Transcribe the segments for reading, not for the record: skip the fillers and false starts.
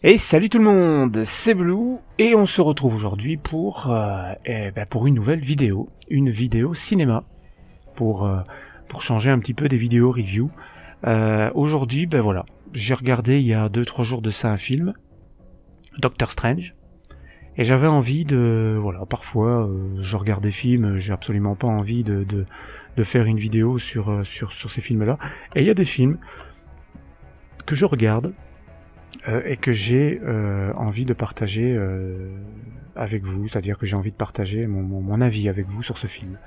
Et salut tout le monde, c'est Blue et on se retrouve aujourd'hui pour une nouvelle vidéo, une vidéo cinéma pour changer un petit peu des vidéos review. Aujourd'hui, voilà, j'ai regardé il y a 2-3 jours de ça un film, Doctor Strange, et j'avais envie parfois je regarde des films, j'ai absolument pas envie de faire une vidéo sur ces films-là, et il y a des films que je regarde et que j'ai envie de partager avec vous, c'est-à-dire que j'ai envie de partager mon avis avec vous sur ce film.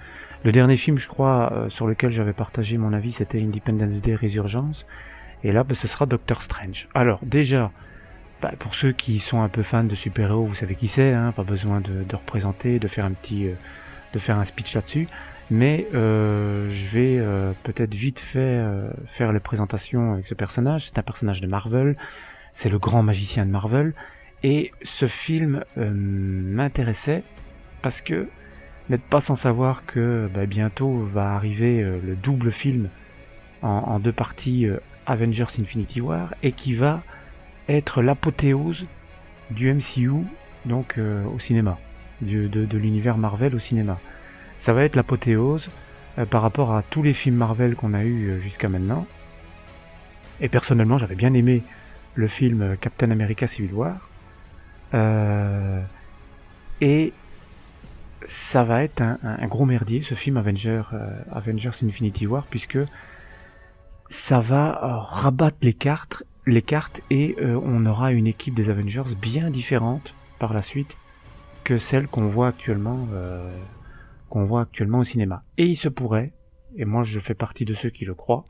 Le dernier film, je crois, sur lequel j'avais partagé mon avis, c'était Independence Day Resurgence, et là, ce sera Doctor Strange. Alors, déjà, pour ceux qui sont un peu fans de super-héros, vous savez qui c'est, hein, pas besoin de représenter, de faire un speech là-dessus, mais je vais peut-être vite fait faire la présentation avec ce personnage. C'est un personnage de Marvel, c'est le grand magicien de Marvel, et ce film m'intéressait parce que n'êtes pas sans savoir que bientôt va arriver le double film en 2 parties, Avengers Infinity War, et qui va être l'apothéose du MCU, donc au cinéma, de l'univers Marvel au cinéma. Ça va être l'apothéose par rapport à tous les films Marvel qu'on a eu jusqu'à maintenant. Et personnellement, j'avais bien aimé le film Captain America Civil War. Et ça va être un gros merdier, ce film Avengers Infinity War, puisque ça va rabattre les cartes et on aura une équipe des Avengers bien différente par la suite que celle qu'on voit actuellement au cinéma. Et il se pourrait, et moi je fais partie de ceux qui le croient,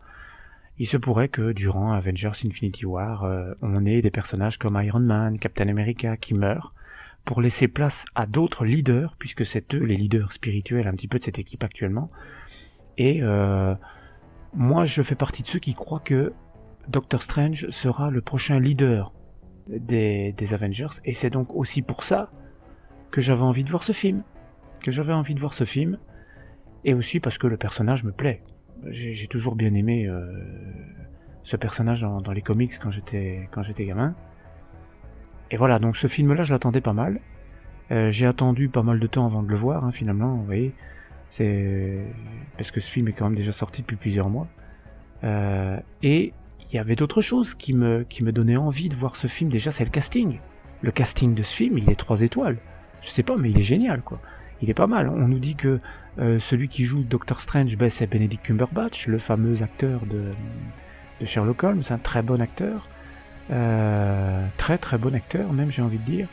il se pourrait que durant Avengers Infinity War, on ait des personnages comme Iron Man, Captain America qui meurent, pour laisser place à d'autres leaders, puisque c'est eux les leaders spirituels un petit peu de cette équipe actuellement. Et moi je fais partie de ceux qui croient que Doctor Strange sera le prochain leader des Avengers, et c'est donc aussi pour ça que j'avais envie de voir ce film. Et aussi parce que le personnage me plaît. J'ai toujours bien aimé ce personnage dans les comics quand j'étais gamin. Et voilà, donc ce film-là, je l'attendais pas mal. J'ai attendu pas mal de temps avant de le voir, hein, finalement, vous voyez. C'est parce que ce film est quand même déjà sorti depuis plusieurs mois. Et il y avait d'autres choses qui me donnaient envie de voir ce film. Déjà, c'est le casting. Le casting de ce film, il est 3 étoiles. Je sais pas, mais il est génial, quoi. Il est pas mal. On nous dit que celui qui joue Doctor Strange, c'est Benedict Cumberbatch, le fameux acteur de Sherlock Holmes, un très bon acteur. Très très bon acteur, même, j'ai envie de dire.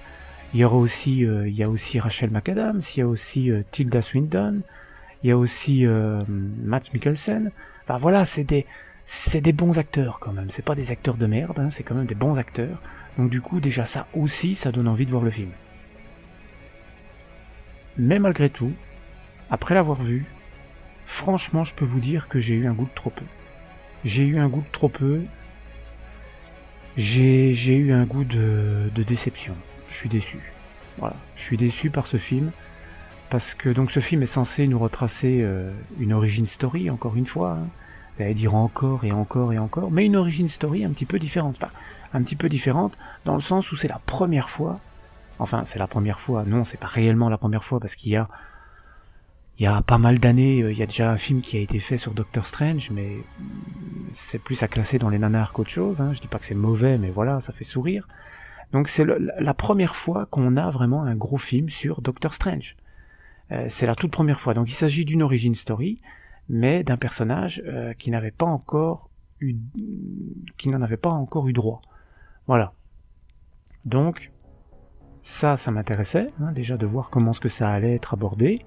Il y a aussi Rachel McAdams, il y a aussi Tilda Swinton, il y a aussi Mads Mikkelsen. Enfin voilà, c'est des bons acteurs quand même. C'est pas des acteurs de merde, hein, c'est quand même des bons acteurs. Donc du coup, déjà ça aussi, ça donne envie de voir le film. Mais malgré tout, après l'avoir vu, franchement, je peux vous dire que j'ai eu un goût de trop peu. J'ai eu un goût de déception. Je suis déçu. Voilà, je suis déçu par ce film, parce que donc ce film est censé nous retracer une origin story, encore une fois, hein. Vous allez dire encore et encore et encore, mais une origin story un petit peu différente. Enfin, un petit peu différente dans le sens où c'est la première fois. Enfin, c'est la première fois. Non, c'est pas réellement la première fois, parce qu'il y a pas mal d'années, il y a déjà un film qui a été fait sur Doctor Strange, mais c'est plus à classer dans les nanars qu'autre chose, hein. Je dis pas que c'est mauvais, mais voilà, ça fait sourire. Donc c'est la première fois qu'on a vraiment un gros film sur Doctor Strange. C'est la toute première fois. Donc il s'agit d'une origin story, mais d'un personnage qui n'en avait pas encore eu droit. Voilà. Donc ça m'intéressait, hein, déjà de voir comment ce que ça allait être abordé.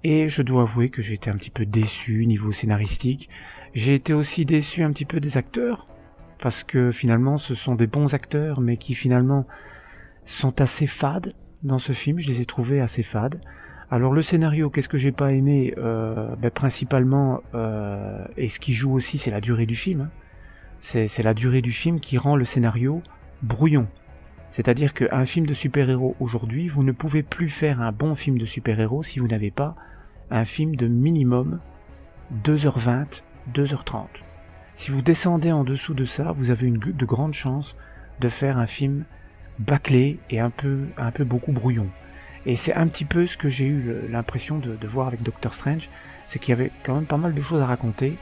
Et je dois avouer que j'ai été un petit peu déçu niveau scénaristique. J'ai été aussi déçu un petit peu des acteurs, parce que finalement ce sont des bons acteurs, mais qui finalement sont assez fades dans ce film. Je les ai trouvés assez fades. Alors le scénario, qu'est-ce que j'ai pas aimé principalement, et ce qui joue aussi, c'est la durée du film, hein. C'est la durée du film qui rend le scénario brouillon. C'est-à-dire qu'un film de super-héros aujourd'hui, vous ne pouvez plus faire un bon film de super-héros si vous n'avez pas un film de minimum 2h20, 2h30. Si vous descendez en dessous de ça, vous avez de grandes chances de faire un film bâclé et un peu beaucoup brouillon. Et c'est un petit peu ce que j'ai eu l'impression de voir avec Doctor Strange, c'est qu'il y avait quand même pas mal de choses à raconter.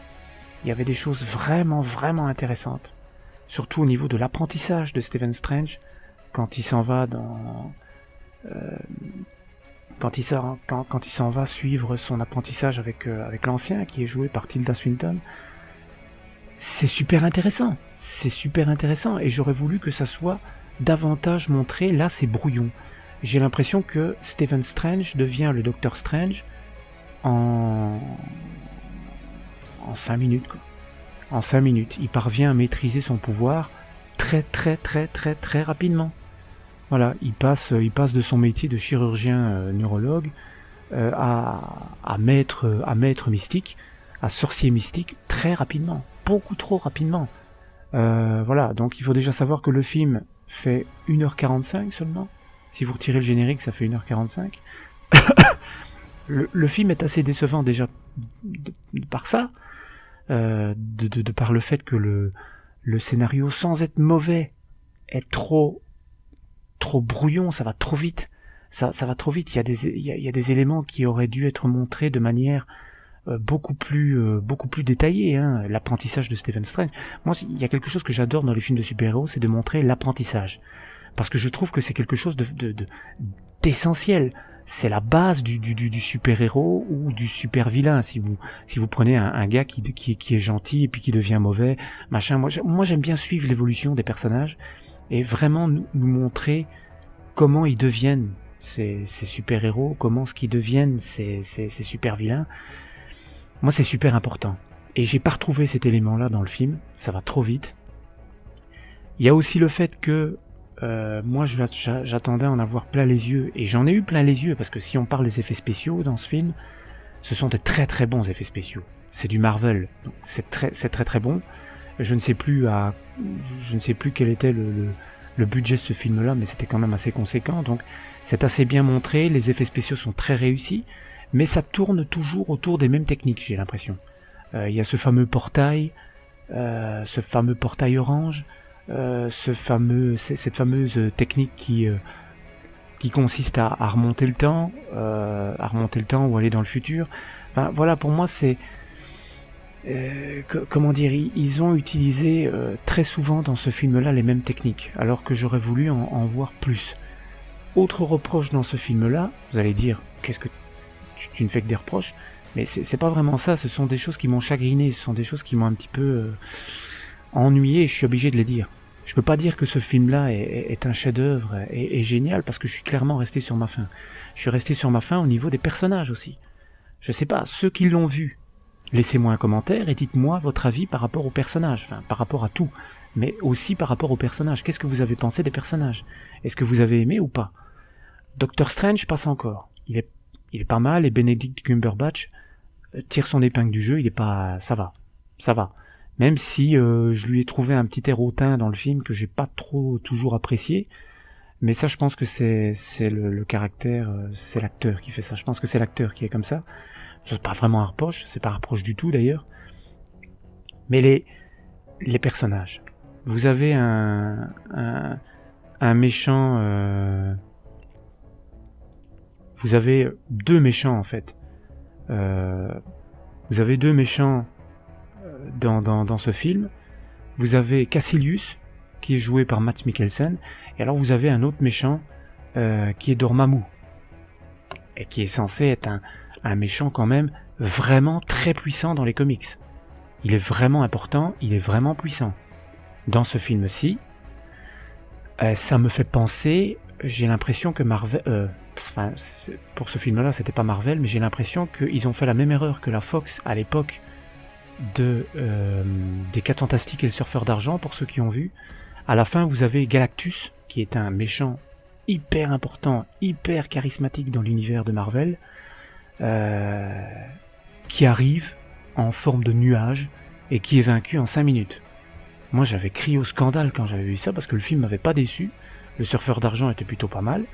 Il y avait des choses vraiment, vraiment intéressantes. Surtout au niveau de l'apprentissage de Stephen Strange, quand il s'en va quand il s'en va suivre son apprentissage avec l'ancien, qui est joué par Tilda Swinton. C'est super intéressant. Et j'aurais voulu que ça soit davantage montré. Là, c'est brouillon. J'ai l'impression que Stephen Strange devient le Docteur Strange en 5 minutes, quoi. En 5 minutes, il parvient à maîtriser son pouvoir très rapidement. Voilà, il passe de son métier de chirurgien neurologue à maître mystique, à sorcier mystique très rapidement, beaucoup trop rapidement. Voilà, donc il faut déjà savoir que le film fait 1h45 seulement. Si vous retirez le générique, ça fait 1h45. Le film est assez décevant déjà par ça, de par le fait que le scénario, sans être mauvais, est trop brouillon, ça va trop vite. Ça va trop vite. Il y a des éléments qui auraient dû être montrés de manière beaucoup plus détaillée. Hein. L'apprentissage de Stephen Strange. Moi, il y a quelque chose que j'adore dans les films de super-héros, c'est de montrer l'apprentissage. Parce que je trouve que c'est quelque chose d'essentiel. C'est la base du super-héros ou du super-vilain. Si vous prenez un gars qui est gentil et puis qui devient mauvais, machin. Moi, j'aime bien suivre l'évolution des personnages et vraiment nous montrer comment ils deviennent ces super-héros, comment ce qu'ils deviennent ces super-vilains. Moi, c'est super important. Et j'ai pas retrouvé cet élément-là dans le film. Ça va trop vite. Il y a aussi le fait que moi, j'attendais à en avoir plein les yeux, et j'en ai eu plein les yeux, parce que si on parle des effets spéciaux dans ce film, ce sont des très très bons effets spéciaux. C'est du Marvel, donc c'est très bon. Je ne sais plus quel était le budget de ce film-là, mais c'était quand même assez conséquent, donc c'est assez bien montré, les effets spéciaux sont très réussis, mais ça tourne toujours autour des mêmes techniques, j'ai l'impression. Il y a ce fameux portail orange, cette fameuse technique qui consiste à remonter le temps, ou aller dans le futur. Enfin, voilà, pour moi, c'est comment dire, ils ont utilisé très souvent dans ce film-là les mêmes techniques, alors que j'aurais voulu en voir plus. Autre reproche dans ce film-là, vous allez dire, qu'est-ce que tu ne fais que des reproches, mais c'est pas vraiment ça. Ce sont des choses qui m'ont chagriné, ce sont des choses qui m'ont un petit peu ennuyé, et je suis obligé de les dire. Je peux pas dire que ce film-là est un chef-d'œuvre et génial, parce que je suis clairement resté sur ma faim. Je suis resté sur ma faim au niveau des personnages aussi. Je sais pas, ceux qui l'ont vu, laissez-moi un commentaire et dites-moi votre avis par rapport aux personnages, enfin par rapport à tout, mais aussi par rapport aux personnages. Qu'est-ce que vous avez pensé des personnages? Est-ce que vous avez aimé ou pas? Doctor Strange passe encore. Il est pas mal, et Benedict Cumberbatch tire son épingle du jeu, ça va. Même si je lui ai trouvé un petit air hautain dans le film que j'ai pas trop toujours apprécié, mais ça, je pense que c'est le caractère, c'est l'acteur qui fait ça. Je pense que c'est l'acteur qui est comme ça. C'est pas vraiment un reproche, c'est pas un reproche du tout d'ailleurs. Mais les personnages. Vous avez un méchant. Vous avez deux méchants en fait. Vous avez deux méchants dans ce film. Vous avez Cassilius, qui est joué par Mads Mikkelsen, et alors vous avez un autre méchant qui est Dormammu, et qui est censé être un méchant quand même vraiment très puissant dans les comics. Il est vraiment important, il est vraiment puissant. Dans ce film-ci, ça me fait penser, j'ai l'impression que Marvel... pour ce film-là, c'était pas Marvel, mais j'ai l'impression qu'ils ont fait la même erreur que la Fox à l'époque des 4 Fantastiques et le Surfeur d'Argent, pour ceux qui ont vu. À la fin, vous avez Galactus, qui est un méchant hyper important, hyper charismatique dans l'univers de Marvel, qui arrive en forme de nuage et qui est vaincu en 5 minutes. Moi, j'avais crié au scandale quand j'avais vu ça, parce que le film m'avait pas déçu. Le Surfeur d'Argent était plutôt pas mal,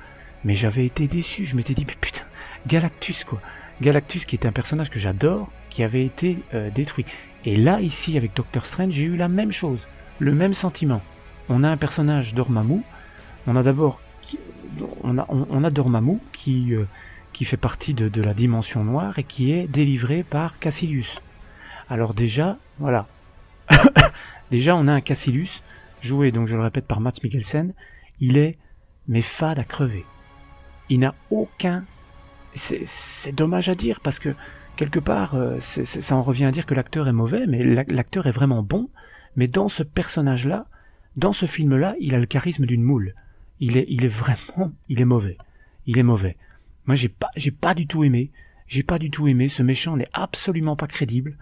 mais j'avais été déçu. Je m'étais dit, putain, Galactus quoi. Galactus, qui était un personnage que j'adore, qui avait été détruit. Et là, ici, avec Doctor Strange, j'ai eu la même chose, le même sentiment. on a un personnage Dormammu. On a d'abord, on a Dormammu qui fait partie de la dimension noire et qui est délivré par Cassilius. Alors déjà, voilà. Déjà, on a un Cassilius, joué, donc je le répète, par Mads Mikkelsen. Il est, mais fade à crever. Il n'a aucun... C'est dommage à dire, parce que, quelque part, ça en revient à dire que l'acteur est mauvais, mais l'acteur est vraiment bon. Mais dans ce personnage-là, dans ce film-là, il a le charisme d'une moule. Il est mauvais. Il est mauvais. Moi, j'ai pas du tout aimé. Ce méchant n'est absolument pas crédible.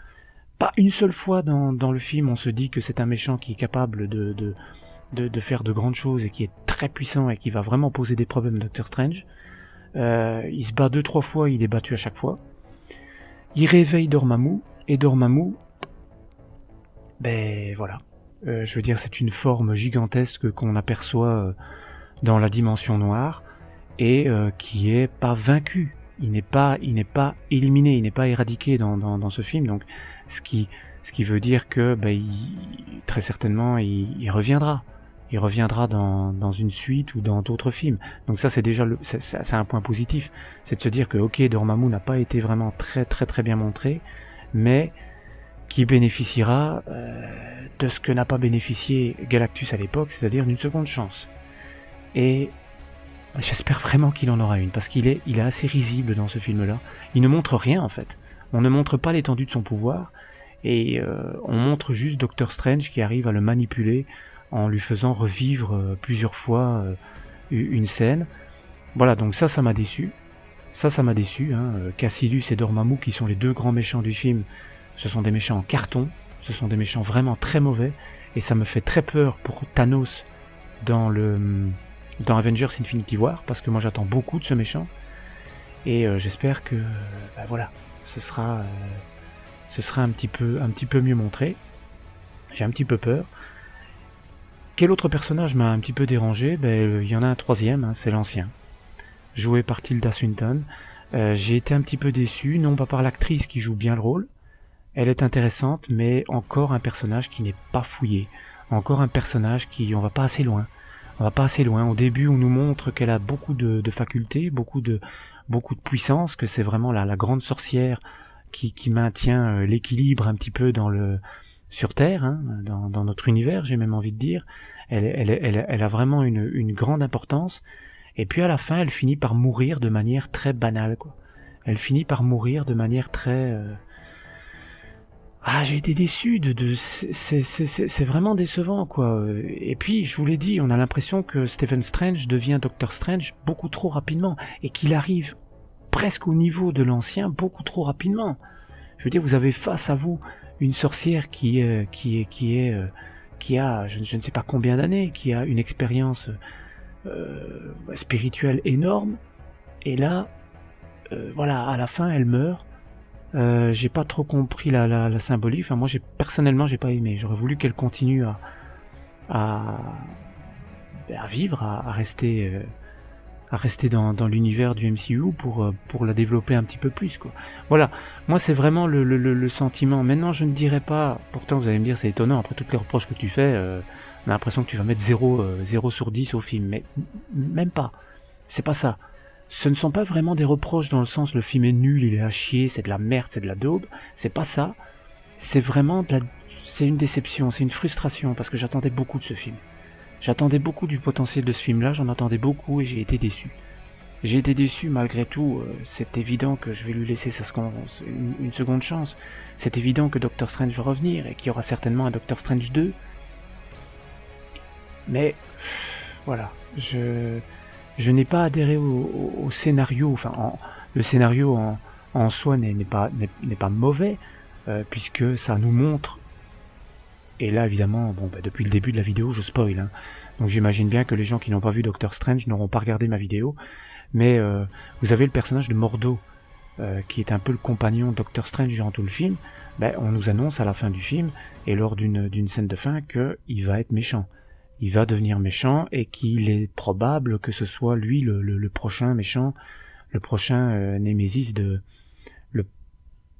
Pas une seule fois dans le film, on se dit que c'est un méchant qui est capable de faire de grandes choses et qui est très puissant et qui va vraiment poser des problèmes à Doctor Strange. Il se bat 2-3 fois, il est battu à chaque fois. Il réveille Dormammu, et Dormammu, ben voilà. Je veux dire, c'est une forme gigantesque qu'on aperçoit dans la dimension noire et qui est pas vaincu. Il n'est pas éliminé, il n'est pas éradiqué dans ce film. Donc, ce qui veut dire que très certainement il reviendra. Il reviendra dans une suite ou dans d'autres films. Donc ça, c'est déjà c'est un point positif. C'est de se dire que ok, Dormammu n'a pas été vraiment très très très bien montré, mais qui bénéficiera de ce que n'a pas bénéficié Galactus à l'époque, c'est-à-dire d'une seconde chance. Et j'espère vraiment qu'il en aura une, parce qu'il est assez risible dans ce film-là. Il ne montre rien, en fait. On ne montre pas l'étendue de son pouvoir, et on montre juste Doctor Strange qui arrive à le manipuler en lui faisant revivre plusieurs fois une scène. Voilà, donc ça m'a déçu. Ça m'a déçu. Cassilius et Dormammu, qui sont les deux grands méchants du film, ce sont des méchants en carton. Ce sont des méchants vraiment très mauvais, et ça me fait très peur pour Thanos dans Avengers Infinity War, parce que moi j'attends beaucoup de ce méchant, et j'espère que voilà, ce sera un petit peu mieux montré. J'ai un petit peu peur. Quel autre personnage m'a un petit peu dérangé? Il y en a un troisième, c'est l'ancien, joué par Tilda Swinton. J'ai été un petit peu déçu, non pas par l'actrice qui joue bien le rôle, elle est intéressante, mais encore un personnage qui n'est pas fouillé, encore un personnage qui, on va pas assez loin. Au début, on nous montre qu'elle a beaucoup de facultés, beaucoup de puissance, que c'est vraiment la grande sorcière qui maintient l'équilibre un petit peu sur Terre, dans notre univers, j'ai même envie de dire. Elle a vraiment une grande importance. Et puis à la fin, elle finit par mourir de manière très banale, quoi. Elle finit par mourir de manière très... j'ai été déçu c'est vraiment décevant, quoi. Et puis, je vous l'ai dit, on a l'impression que Stephen Strange devient Doctor Strange beaucoup trop rapidement, et qu'il arrive presque au niveau de l'ancien beaucoup trop rapidement. Je veux dire, vous avez face à vous une sorcière qui a je ne sais pas combien d'années, qui a une expérience spirituelle énorme, et là, voilà, à la fin, elle meurt. J'ai pas trop compris la symbolique. Enfin, moi, personnellement, j'ai pas aimé. J'aurais voulu qu'elle continue à vivre, à rester dans l'univers du MCU pour la développer un petit peu plus, quoi. Voilà. Moi, c'est vraiment le sentiment. Maintenant, je ne dirais pas. Pourtant, vous allez me dire, c'est étonnant. Après toutes les reproches que tu fais, on a l'impression que tu vas mettre 0 sur 10 au film. Mais même pas. C'est pas ça. Ce ne sont pas vraiment des reproches dans le sens le film est nul, il est à chier, c'est de la merde, c'est de la daube. C'est pas ça. C'est vraiment c'est une déception, c'est une frustration, parce que j'attendais beaucoup de ce film. J'attendais beaucoup du potentiel de ce film-là, j'en attendais beaucoup et j'ai été déçu. J'ai été déçu malgré tout. C'est évident que je vais lui laisser une seconde chance. C'est évident que Doctor Strange va revenir et qu'il y aura certainement un Doctor Strange 2. Mais voilà, je n'ai pas adhéré au scénario. Enfin, le scénario en soi n'est pas mauvais, puisque ça nous montre. Et là, évidemment, depuis le début de la vidéo, je spoil. Donc j'imagine bien que les gens qui n'ont pas vu Doctor Strange n'auront pas regardé ma vidéo. Mais vous avez le personnage de Mordo, qui est un peu le compagnon de Doctor Strange durant tout le film. On nous annonce à la fin du film, et lors d'une scène de fin, qu'il va être méchant. Il va devenir méchant, et qu'il est probable que ce soit lui le prochain méchant, le prochain Némésis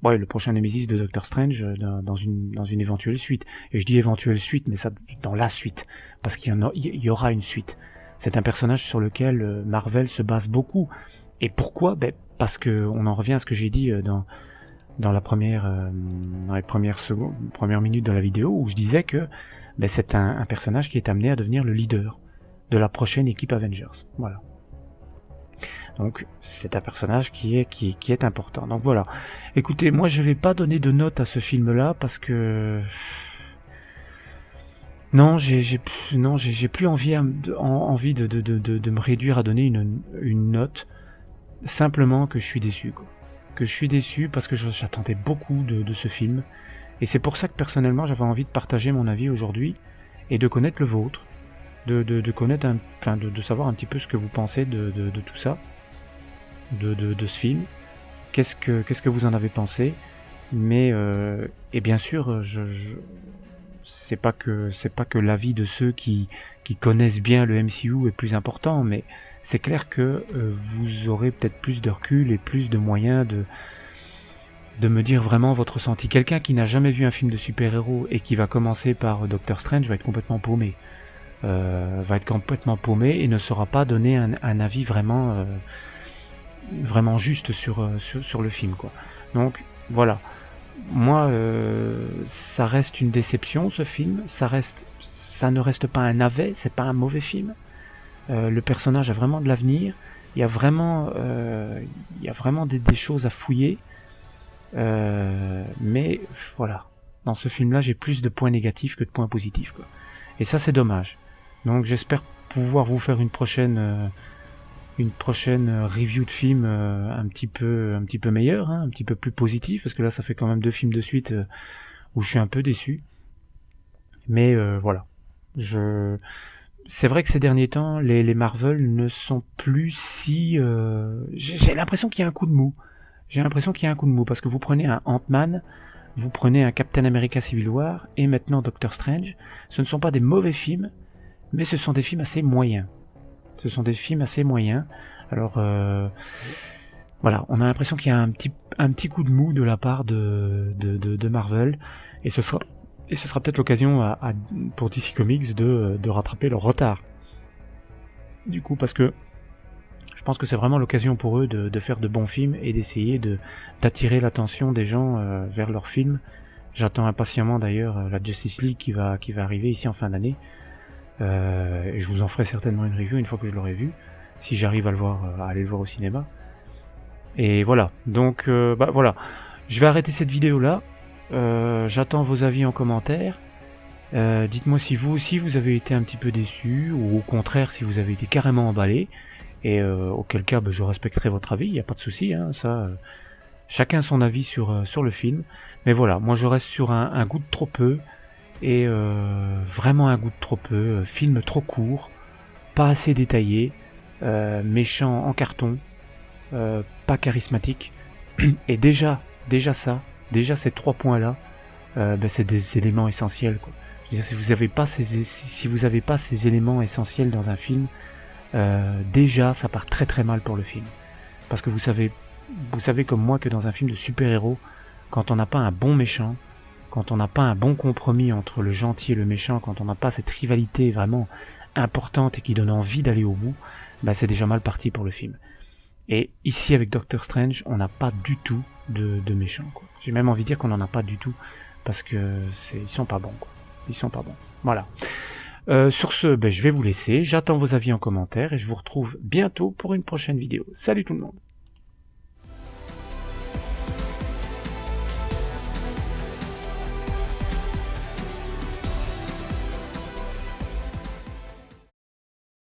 ouais, le prochain Nemesis de Doctor Strange dans une éventuelle suite. Et je dis éventuelle suite, mais ça dans la suite, parce qu'il y aura une suite. C'est un personnage sur lequel Marvel se base beaucoup. Et pourquoi? Ben, parce que on en revient à ce que j'ai dit dans les premières minutes de la vidéo, où je disais que ben, c'est un personnage qui est amené à devenir le leader de la prochaine équipe Avengers. Voilà. Donc c'est un personnage qui est important. Donc voilà. Écoutez, moi je vais pas donner de note à ce film-là parce que non, j'ai plus envie de me réduire à donner une note. Simplement que je suis déçu, quoi. Que je suis déçu parce que j'attendais beaucoup de ce film. Et c'est pour ça que personnellement j'avais envie de partager mon avis aujourd'hui et de connaître le vôtre, de connaître, de savoir un petit peu ce que vous pensez de tout ça, de ce film. Qu'est-ce que vous en avez pensé? Mais et bien sûr, c'est pas que l'avis de ceux qui connaissent bien le MCU est plus important, mais c'est clair que vous aurez peut-être plus de recul et plus de moyens de me dire vraiment votre ressenti. Quelqu'un qui n'a jamais vu un film de super-héros et qui va commencer par Doctor Strange va être complètement paumé. Et ne saura pas donner un avis vraiment juste sur le film, quoi. Donc voilà. Moi, ça reste une déception, ce film. Ça ne reste pas un navet, c'est pas un mauvais film. Le personnage a vraiment de l'avenir. Il y a vraiment des choses à fouiller. Mais voilà, dans ce film-là, j'ai plus de points négatifs que de points positifs, quoi. Et ça, c'est dommage. Donc, j'espère pouvoir vous faire une prochaine review de film un petit peu meilleure, hein, un petit peu plus positive, parce que là, ça fait quand même 2 films de suite où je suis un peu déçu. Mais voilà, c'est vrai que ces derniers temps, les Marvel ne sont plus si... J'ai l'impression qu'il y a un coup de mou. Parce que vous prenez un Ant-Man, vous prenez un Captain America Civil War, et maintenant Doctor Strange. Ce ne sont pas des mauvais films, mais ce sont des films assez moyens. Alors, voilà, on a l'impression qu'il y a un petit coup de mou de la part de Marvel, et ce sera peut-être l'occasion pour DC Comics de rattraper leur retard. Du coup, parce que je pense que c'est vraiment l'occasion pour eux de faire de bons films et d'essayer d'attirer l'attention des gens vers leurs films. J'attends impatiemment d'ailleurs la Justice League qui va arriver ici en fin d'année. Et je vous en ferai certainement une review une fois que je l'aurai vu, si j'arrive à aller le voir au cinéma. Et voilà, donc voilà, je vais arrêter cette vidéo là. J'attends vos avis en commentaire. Dites-moi si vous aussi vous avez été un petit peu déçu, ou au contraire si vous avez été carrément emballé, et auquel cas je respecterai votre avis, il n'y a pas de souci, hein, ça, chacun son avis sur le film. Mais voilà, moi je reste sur un goût de trop peu, et vraiment un goût de trop peu, film trop court, pas assez détaillé, méchant en carton, pas charismatique, et déjà ces 3 points-là, c'est des éléments essentiels, quoi. Je veux dire, si vous avez pas ces éléments essentiels dans un film, déjà ça part très très mal pour le film. Parce que vous savez comme moi que dans un film de super-héros, quand on n'a pas un bon méchant, quand on n'a pas un bon compromis entre le gentil et le méchant, quand on n'a pas cette rivalité vraiment importante et qui donne envie d'aller au bout, c'est déjà mal parti pour le film. Et ici avec Doctor Strange, on n'a pas du tout de méchants, quoi. J'ai même envie de dire qu'on n'en a pas du tout, parce que ils sont pas bons, quoi. Ils sont pas bons. Voilà. Sur ce, je vais vous laisser. J'attends vos avis en commentaire et je vous retrouve bientôt pour une prochaine vidéo. Salut tout le monde!